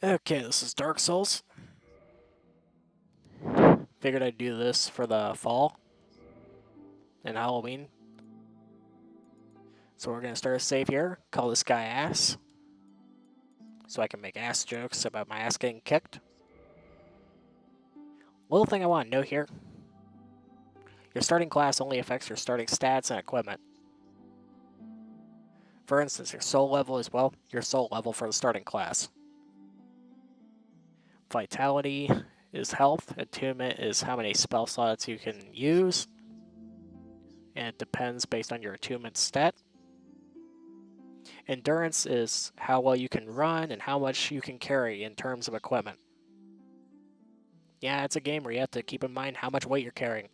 Okay, this is Dark Souls. Figured I'd do this for the fall and Halloween. So we're gonna start a save here, call this guy ass, so I can make ass jokes about my ass getting kicked. Little thing I want to note here, your starting class only affects your starting stats and equipment. For instance, your soul level is, well, your soul level for the starting class. Vitality is health, attunement is how many spell slots you can use, and it depends based on your attunement stat. Endurance is how well you can run and how much you can carry in terms of equipment. Yeah, it's a game where you have to keep in mind how much weight you're carrying.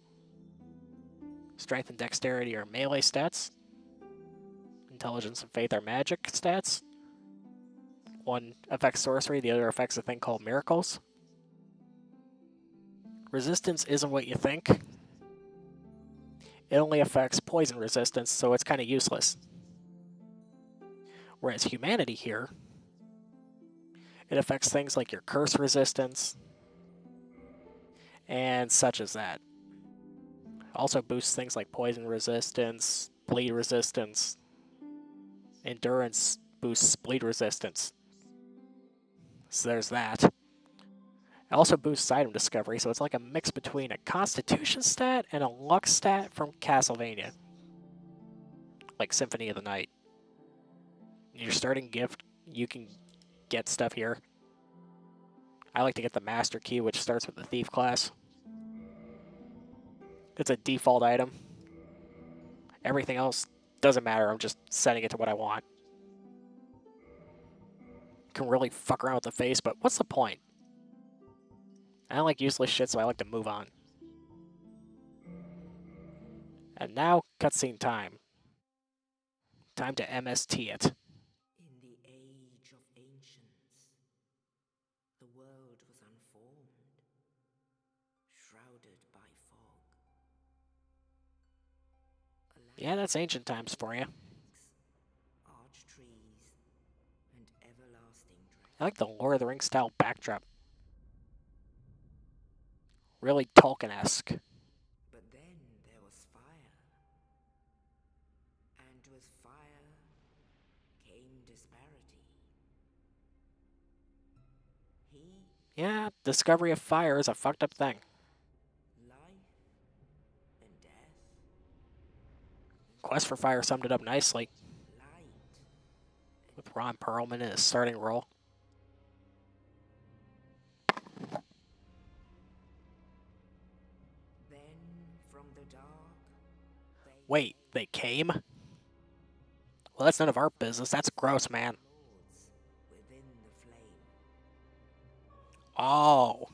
Strength and dexterity are melee stats. Intelligence and faith are magic stats. One affects sorcery, the other affects a thing called miracles. Resistance isn't what you think. It only affects poison resistance, so it's kind of useless. Whereas humanity here, it affects things like your curse resistance and such as that. Also boosts things like poison resistance, bleed resistance. Endurance boosts bleed resistance. So there's that. It also boosts item discovery, so it's like a mix between a constitution stat and a luck stat from Castlevania. Like Symphony of the Night. Your starting gift, you can get stuff here. I like to get the Master Key, which starts with the Thief class. It's a default item. Everything else doesn't matter, I'm just setting it to what I want. Can really fuck around with the face, but what's the point? I don't like useless shit, so I like to move on. And now, cutscene time. Time to MST it. In the age of ancients, the world was unformed, shrouded by fog. Yeah, that's ancient times for you. Arch trees and everlasting I like the Lord of the Rings style backdrop. Really Tolkien-esque. But then there was fire, and with fire came disparity. Yeah, discovery of fire is a fucked up thing. Life and death. Quest for Fire summed it up nicely, Light. with Ron Perlman in his starting role. Then from the dark. Wait, they came? Well, that's none of our business. That's gross, man. Within the flame. Oh.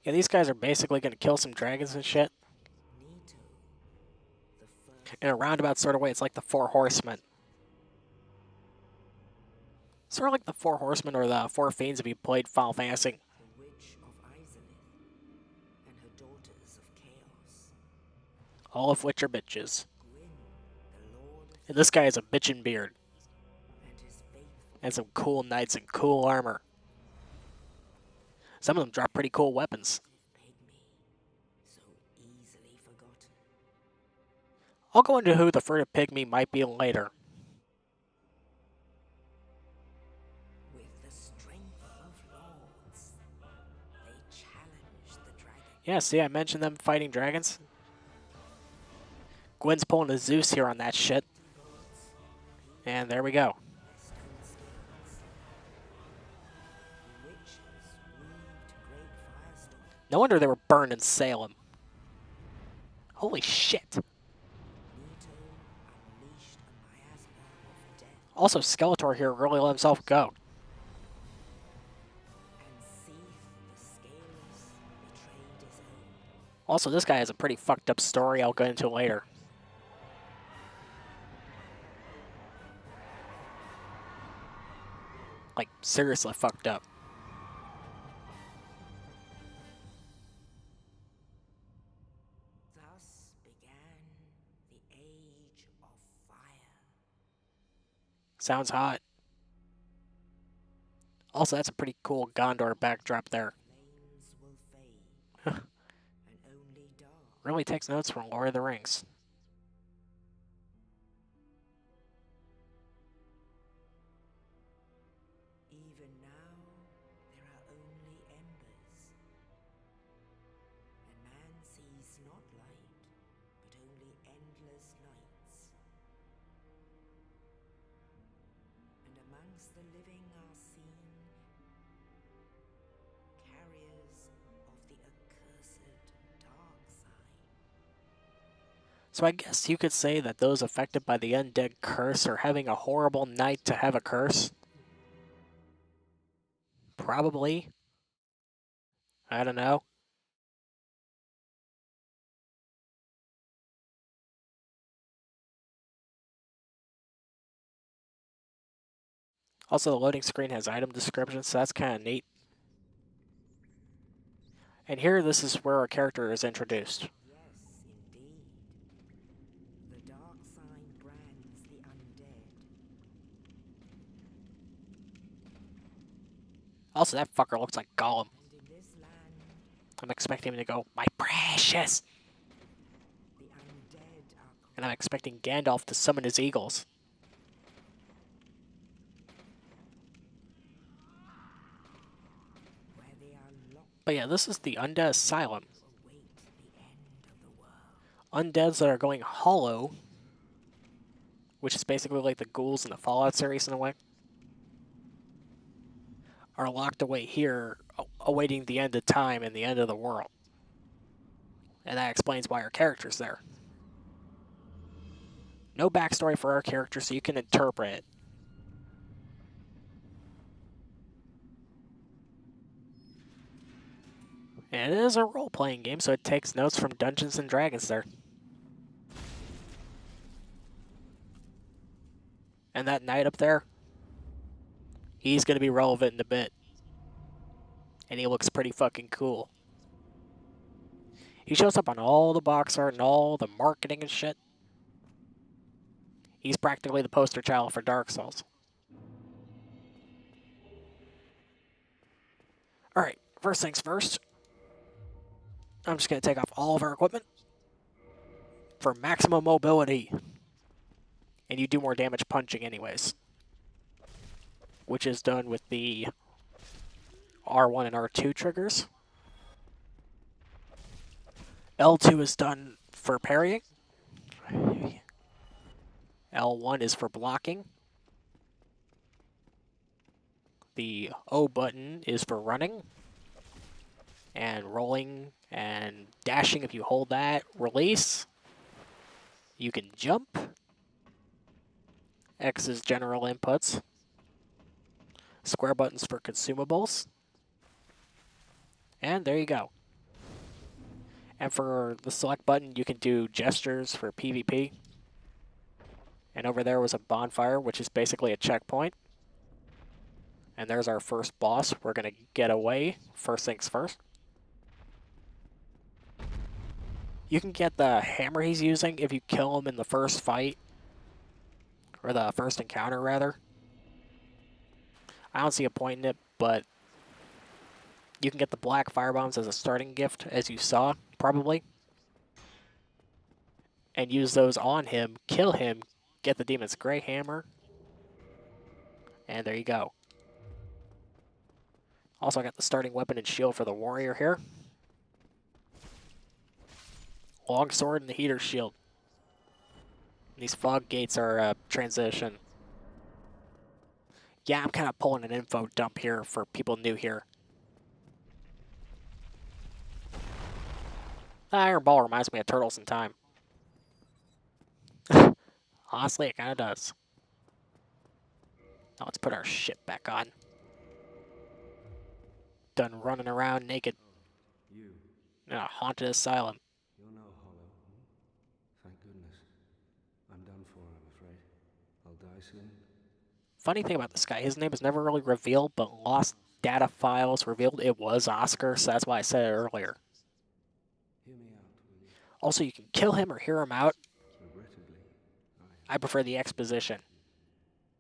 Yeah, these guys are basically gonna kill some dragons and shit. Nito, the first. In a roundabout sort of way, it's like the Four Horsemen. Sort of like the Four Horsemen or the Four Fiends if you played Final Fantasy. The witch of Izalith and her daughters of chaos. All of which are bitches. Gwyn, the lord of And this guy has a bitchin' beard. and his faithful. And some cool knights and cool armor. Some of them drop pretty cool weapons. Pygmy, so easily forgotten. I'll go into who the furtive pygmy might be later. With the strength of lords, they challenge the dragon. Yeah, see, I mentioned them fighting dragons. Gwyn's pulling a Zeus here on that shit. And there we go. Stone scales. The witches weaved great firestorms. No wonder they were burned in Salem. Holy shit. Nito unleashed a miasma of death. Also, Skeletor here really let himself go. And Seath, the scaleless, betrayed his own. Also, this guy has a pretty fucked up story I'll get into later. Like, seriously fucked up. Thus began the age of fire. Sounds hot. Also, that's a pretty cool Gondor backdrop there. Flames will fade, and only dark. Really takes notes from Lord of the Rings. Even now, there are only embers. And man sees not light, but only endless nights. And amongst the living are seen carriers of the accursed dark side. So I guess you could say that those affected by the undead curse are having a horrible night to have a curse. Probably. I don't know. Also, the loading screen has item descriptions, so that's kind of neat. And here, this is where our character is introduced. Yes, indeed. The dark side brands the undead. Also, that fucker looks like Gollum. And in this land, I'm expecting him to go, "My precious!" the undead are And I'm expecting Gandalf to summon his eagles. where they are locked But yeah, this is the Undead Asylum. to await the end of the world. Undeads that are going hollow, which is basically like the ghouls in the Fallout series in a way, are locked away here, awaiting the end of time and the end of the world. And that explains why our character's there. No backstory for our character, so you can interpret it. And it is a role-playing game, so it takes notes from Dungeons & Dragons there. And that knight up there, he's going to be relevant in a bit. And he looks pretty fucking cool. He shows up on all the box art and all the marketing and shit. He's practically the poster child for Dark Souls. Alright, first things first. I'm just going to take off all of our equipment for maximum mobility. And you do more damage punching anyways. Which is done with the R1 and R2 triggers. L2 is done for parrying. L1 is for blocking. The O button is for running. And rolling and dashing if you hold that. Release. You can jump. X is general inputs. Square buttons for consumables. And there you go. And for the select button, you can do gestures for PvP. And over there was a bonfire, which is basically a checkpoint. And there's our first boss. We're going to get away. First things first. You can get the hammer he's using if you kill him in the first fight. Or the first encounter, rather. I don't see a point in it, but you can get the black firebombs as a starting gift, as you saw, probably. And use those on him, kill him, get the demon's gray hammer. And there you go. Also, I got the starting weapon and shield for the warrior here. Long sword and the heater shield. These fog gates are a transition. Yeah, I'm kind of pulling an info dump here for people new here. Iron Ball reminds me of Turtles in Time. Honestly, it kind of does. Now let's put our shit back on. Done running around naked You. in a haunted asylum. You're no hollow. Thank goodness. I'm done for, I'm afraid. I'll die soon. Funny thing about this guy, his name is never really revealed, but lost data files revealed it was Oscar, so that's why I said it earlier. Hear me out, will you? Also, you can kill him or hear him out. Regrettably, I prefer the exposition.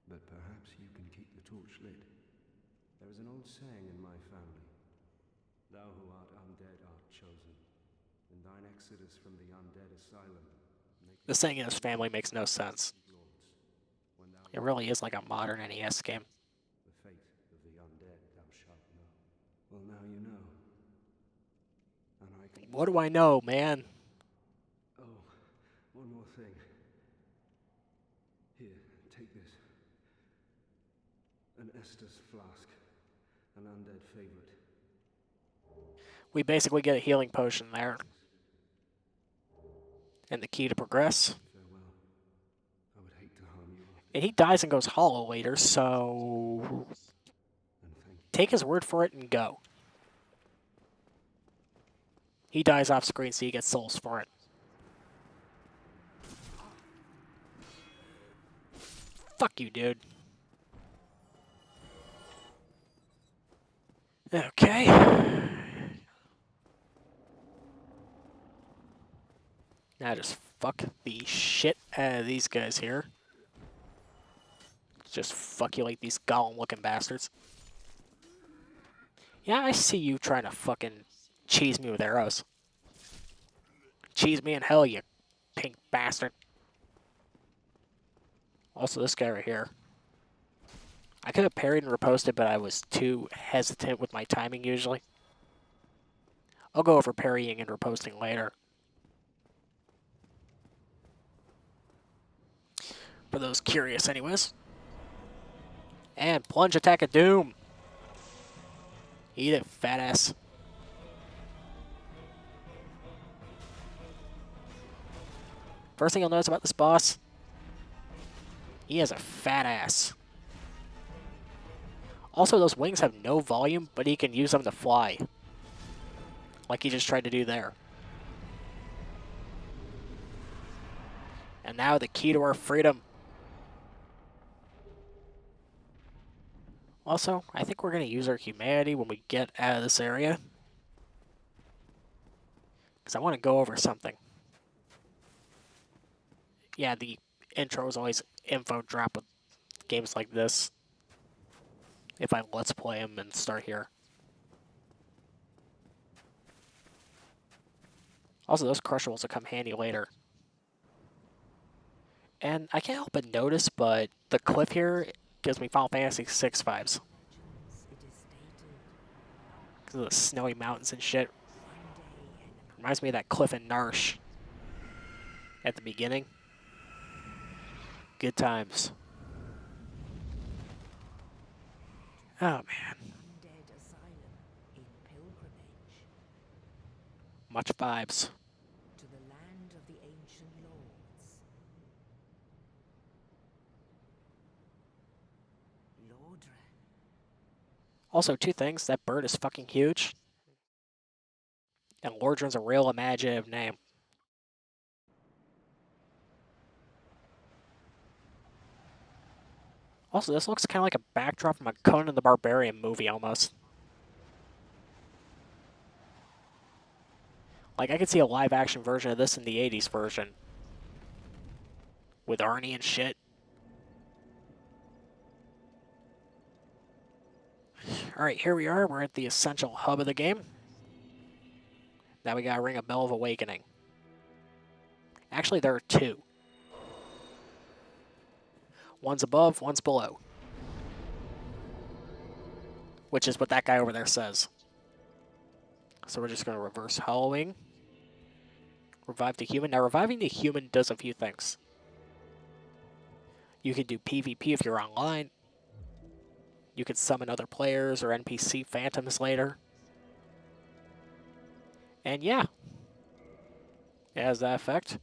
but perhaps you can keep the torch lit. There is an The saying in his family makes no sense. It really is like a modern NES game. The fate of the undead thou shalt know. Well, now you know. And I can... What do I know, man? Oh, one more thing. Here, take this. An Estus flask. An undead favorite. We basically get a healing potion there. And the key to progress. Farewell. I would hate to harm you. And he dies and goes hollow later, so... And thank you. Take his word for it and go. He dies off screen, so you get souls for it. Fuck you, dude. Okay. Now just fuck the shit out of these guys here. Just fuck you like these golem-looking bastards. Yeah, I see you trying to fucking cheese me with arrows. Cheese me in hell, you pink bastard. Also, this guy right here. I could have parried and riposted, but I was too hesitant with my timing usually. I'll go over parrying and riposting later. For those curious anyways. And plunge attack of doom. Eat it, fat ass. First thing you'll notice about this boss, he has a fat ass. Also, those wings have no volume, but he can use them to fly. Like he just tried to do there. And now the key to our freedom. Also, I think we're going to use our humanity when we get out of this area. Because I want to go over something. Yeah, the intro is always info drop with games like this. If I let's play them and start here. Also, those crushables will come handy later. And I can't help but notice, but the cliff here gives me Final Fantasy VI vibes. Because of the snowy mountains and shit. Reminds me of that cliff in Narsh. At the beginning. Good times. Oh, man. Much vibes. To the land of the ancient lords. Lordran. Also, two things. That bird is fucking huge. And Lordran's a real imaginative name. Also, this looks kind of like a backdrop from a Conan the Barbarian movie, almost. Like, I could see a live-action version of this in the 80s version. With Arnie and shit. Alright, here we are. We're at the essential hub of the game. Now we gotta ring a Bell of Awakening. Actually, there are two. One's above, one's below. Which is what that guy over there says. So we're just going to reverse hollowing. Revive the human. Now, reviving the human does a few things. You can do PvP if you're online. You can summon other players or NPC phantoms later. And yeah. It has that effect.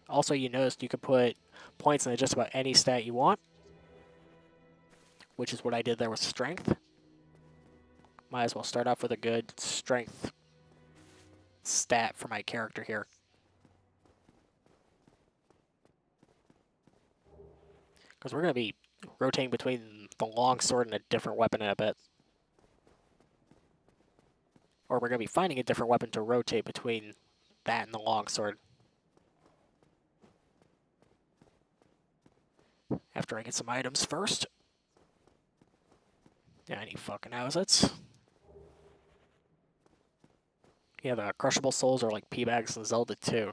Also, you noticed you can put points into just about any stat you want. Which is what I did there with strength. Might as well start off with a good strength stat for my character here. Because we're going to be rotating between the longsword and a different weapon in a bit. Or we're going to be finding a different weapon to rotate between that and the longsword. After I get some items first. Yeah, I need fucking houses. Yeah, the crushable souls are like P-bags in Zelda 2.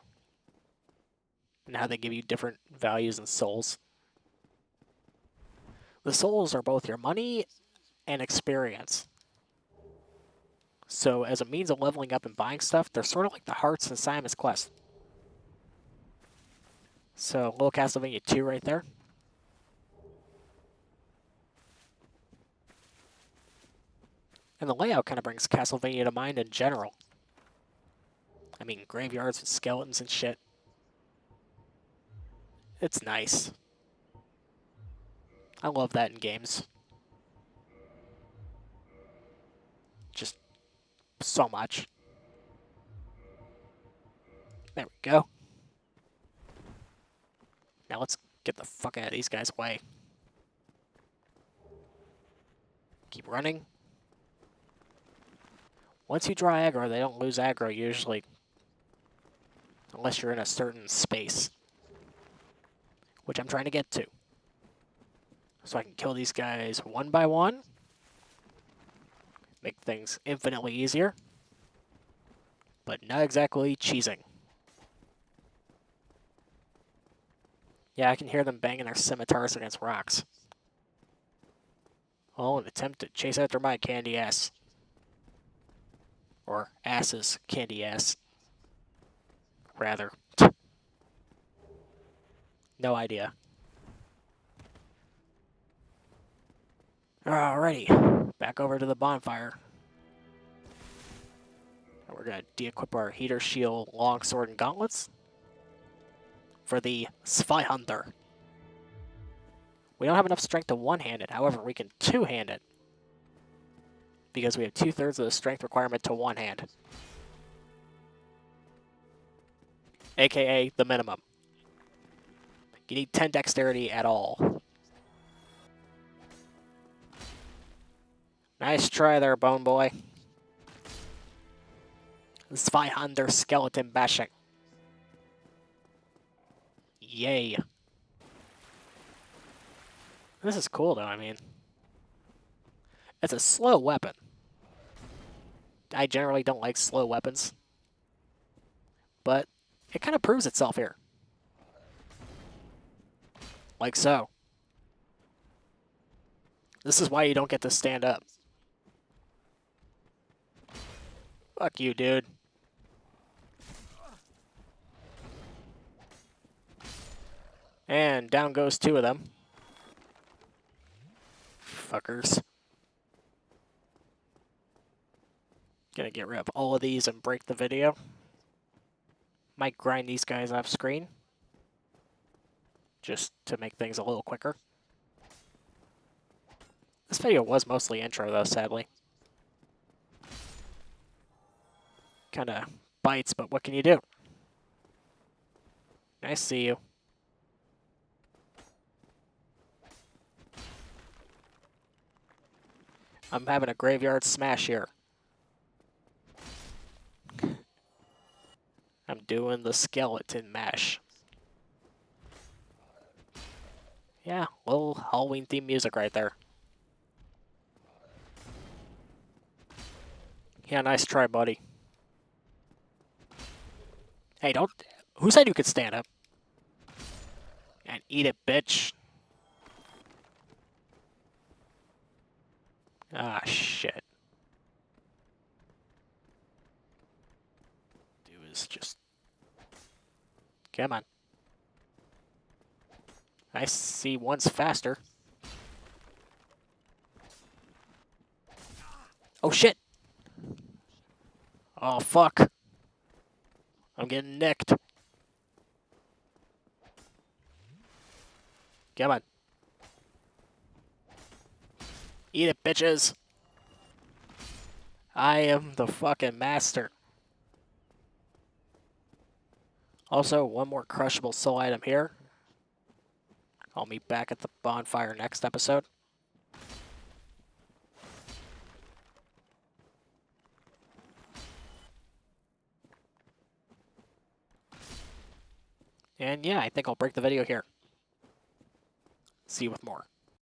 and how they give you different values and souls. The souls are both your money and experience. So as a means of leveling up and buying stuff, they're sort of like the hearts in Simon's Quest. So, little Castlevania 2 right there. And the layout kind of brings Castlevania to mind in general. I mean, graveyards with skeletons and shit. It's nice. I love that in games. Just so much. There we go. Now let's get the fuck out of these guys' way. Keep running. Once you draw aggro, they don't lose aggro usually. Unless you're in a certain space. Which I'm trying to get to. So I can kill these guys one by one. Make things infinitely easier. But not exactly cheesing. Yeah, I can hear them banging their scimitars against rocks. Oh, an attempt to chase after my candy ass. Or ass's candy ass. Rather. No idea. Alrighty. Back over to the bonfire. We're going to de-equip our heater, shield, longsword, and gauntlets. For the Zweihänder. We don't have enough strength to one-hand it. However, we can two-hand it. Because we have 2/3 of the strength requirement to one hand. AKA the minimum. You need 10 dexterity at all. Nice try there, Bone Boy. Zweihänder skeleton bashing. Yay. This is cool, though, I mean. It's a slow weapon. I generally don't like slow weapons. But it kind of proves itself here. Like so. This is why you don't get to stand up. Fuck you, dude. And down goes 2 of them. Fuckers. Gonna get rid of all of these and break the video. Might grind these guys off screen. Just to make things a little quicker. This video was mostly intro though, sadly. Kinda bites, but what can you do? I see you. I'm having a graveyard smash here. I'm doing the skeleton mash. Yeah, little Halloween themed music right there. Yeah, nice try, buddy. Hey, don't... Who said you could stand up? And eat it, bitch. Ah, shit. Do is just... Come on. I see one's faster. Oh, shit! Oh, fuck. I'm getting nicked. Come on. Eat it, bitches. I am the fucking master. Also, one more crushable soul item here. I'll meet back at the bonfire next episode. And yeah, I think I'll break the video here. See you with more.